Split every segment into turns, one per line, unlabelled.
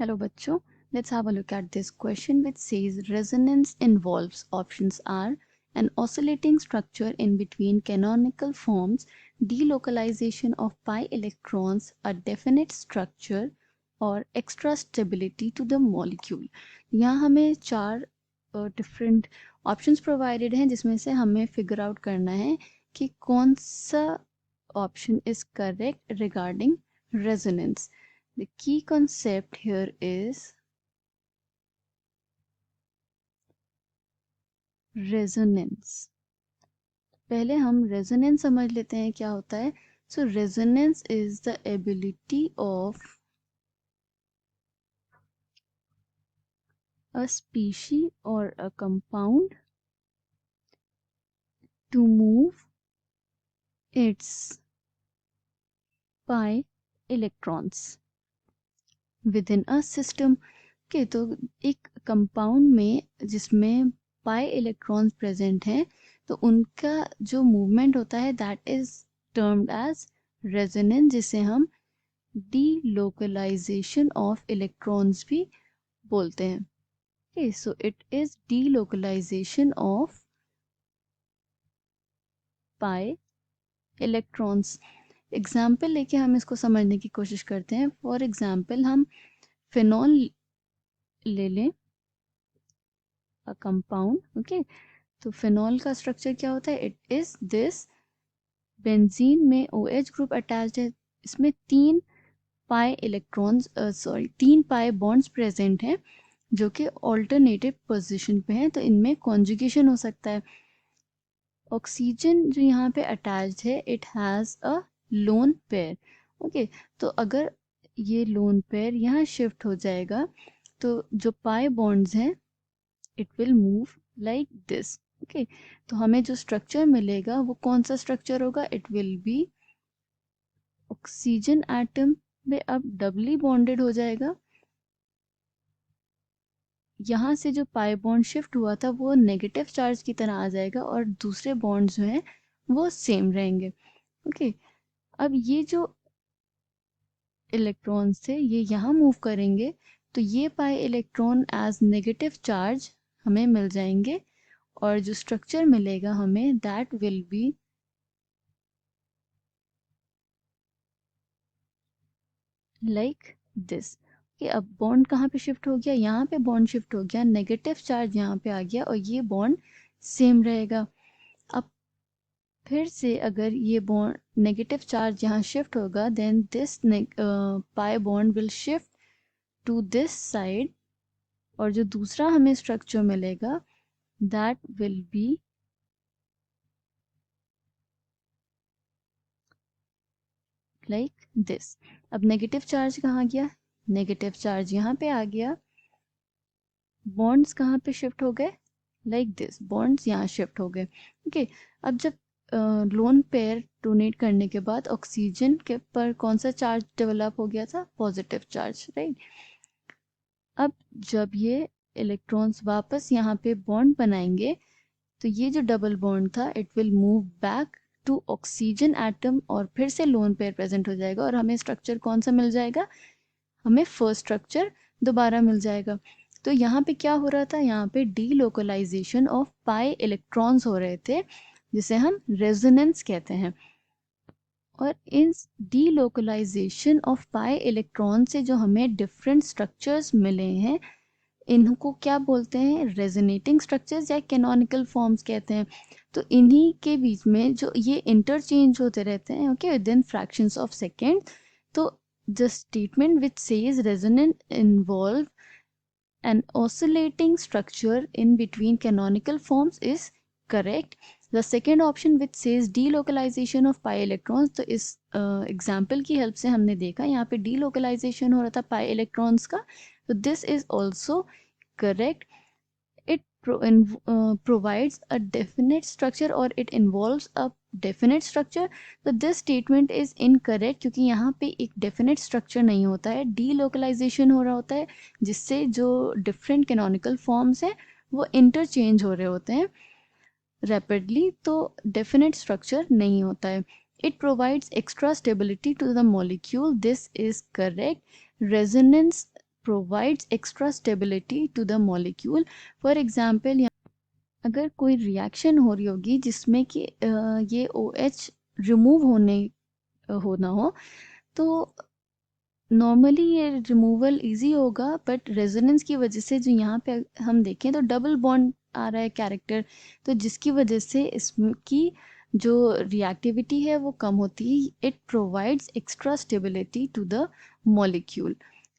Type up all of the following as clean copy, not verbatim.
Hello बच्चों, let's have a look at this question which says resonance involves options are an oscillating structure in between canonical forms, delocalization of pi electrons, a definite structure और extra stability to the molecule। यहाँ हमें चार different options provided हैं जिसमें से हमें figure out करना है कि कौन सा option is correct regarding resonance। The key concept here is resonance। पहले हम resonance समझ लेते हैं क्या होता है। So resonance is the ability of a species or a compound to move its pi electrons within a system। के तो एक कंपाउंड में जिसमें पाई इलेक्ट्रॉन्स प्रेजेंट हैं तो उनका जो मूवमेंट होता है that is termed as resonance, जिसे हम डीलोकलाइजेशन ऑफ इलेक्ट्रॉन्स भी बोलते हैं। Okay, so it is delocalisation of pi electrons. Example लेके हम इसको समझने की कोशिश करते हैं। फॉर एग्जाम्पल हम फिनॉल ले लें, अ कंपाउंड। ओके, तो फिनॉल का स्ट्रक्चर क्या होता है? It is this. बेंजीन में OH ग्रुप अटैच्ड है, इसमें तीन पाई बॉन्ड्स प्रेजेंट हैं जो कि ऑल्टरनेटिव पोजीशन पे हैं, तो इनमें कॉन्जुगेशन हो सकता है। ऑक्सीजन जो यहाँ पे अटैच्ड है it has a lone pair. Okay, तो अगर ये लोन पेयर यहाँ शिफ्ट हो जाएगा तो जो पाई बॉन्ड्स हैं it will move like this. Okay, तो हमें जो स्ट्रक्चर मिलेगा वो कौन सा स्ट्रक्चर होगा? It will be oxygen atom में अब डबली बॉन्डेड हो जाएगा। यहाँ से जो पाई बॉन्ड शिफ्ट हुआ था वो नेगेटिव चार्ज की तरह आ जाएगा और दूसरे बॉन्ड्स जो हैं वो सेम रहेंगे। ओके, अब ये जो इलेक्ट्रॉन्स थे ये यहाँ मूव करेंगे तो ये pi electron as negative charge हमें मिल जाएंगे और जो स्ट्रक्चर मिलेगा हमें that will be like this. कि अब बॉन्ड कहाँ पे शिफ्ट हो गया? यहाँ पे बॉन्ड शिफ्ट हो गया, नेगेटिव चार्ज यहाँ पे आ गया और ये बॉन्ड सेम रहेगा। अब फिर से अगर ये बॉन्ड नेगेटिव चार्ज यहाँ शिफ्ट होगा then this pi bond will shift to this side और जो दूसरा हमें स्ट्रक्चर मिलेगा that will be like this. अब नेगेटिव चार्ज कहाँ गया? नेगेटिव चार्ज यहाँ पे आ गया। बॉन्ड्स कहाँ पे शिफ्ट हो गए? लाइक दिस, बॉन्ड्स यहाँ शिफ्ट हो गए। ओके, अब जब लोन पेयर डोनेट करने के बाद ऑक्सीजन के पर कौन सा चार्ज डेवलप हो गया था? Positive charge, right. अब जब ये इलेक्ट्रॉन्स वापस यहाँ पे बॉन्ड बनाएंगे तो ये जो डबल बॉन्ड था it will move back to oxygen atom और फिर से लोन पेयर प्रेजेंट हो जाएगा और हमें स्ट्रक्चर कौन सा मिल जाएगा? हमें फर्स्ट स्ट्रक्चर दोबारा मिल जाएगा। तो यहाँ पे क्या हो रहा था? यहाँ पे डीलोकलाइजेशन ऑफ पाई इलेक्ट्रॉन्स हो रहे थे जिसे हम रेजोनेंस कहते हैं। और इन डीलोकलाइजेशन ऑफ पाई इलेक्ट्रॉन से जो हमें डिफरेंट स्ट्रक्चर्स मिले हैं इनको क्या बोलते हैं? रेजोनेटिंग स्ट्रक्चर्स या कैनोनिकल फॉर्म्स कहते हैं। तो इन्हीं के बीच में जो ये इंटरचेंज होते रहते हैं okay within fractions of second. तो the statement which says resonant involve an oscillating structure in between canonical forms is correct. The second option which says delocalization of pi electrons, तो इस example की help से हमने देखा यहाँ पे delocalization हो रहा था pi electrons का, तो this is also correct. It provides a definite structure or it involves a definite structure. तो this statement is incorrect क्योंकि यहाँ पे एक definite structure नहीं होता है, delocalization हो रहा होता है जिससे जो different canonical forms हैं वो interchange हो रहे होते हैं rapidly, तो definite structure नहीं होता है। It provides extra stability to the molecule. This is correct. Resonance provides extra stability to the molecule. For example, अगर कोई रिएक्शन हो रही होगी जिसमें कि ये OH रिमूव होना हो, तो नॉर्मली ये रिमूवल इजी होगा, बट रेजोनेंस की वजह से जो यहाँ पे हम देखें तो डबल बॉन्ड आ रहा है कैरेक्टर, तो जिसकी वजह से इसकी जो रिएक्टिविटी है वो कम होती है. It provides extra stability to the molecule.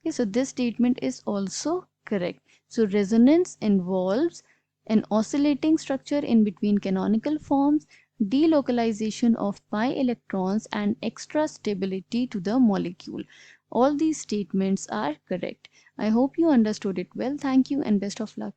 Okay, so this statement is also correct. So resonance involves an oscillating structure in between canonical forms, delocalization of pi electrons, and extra stability to the molecule. All these statements are correct. I hope you understood it well. Thank you and best of luck.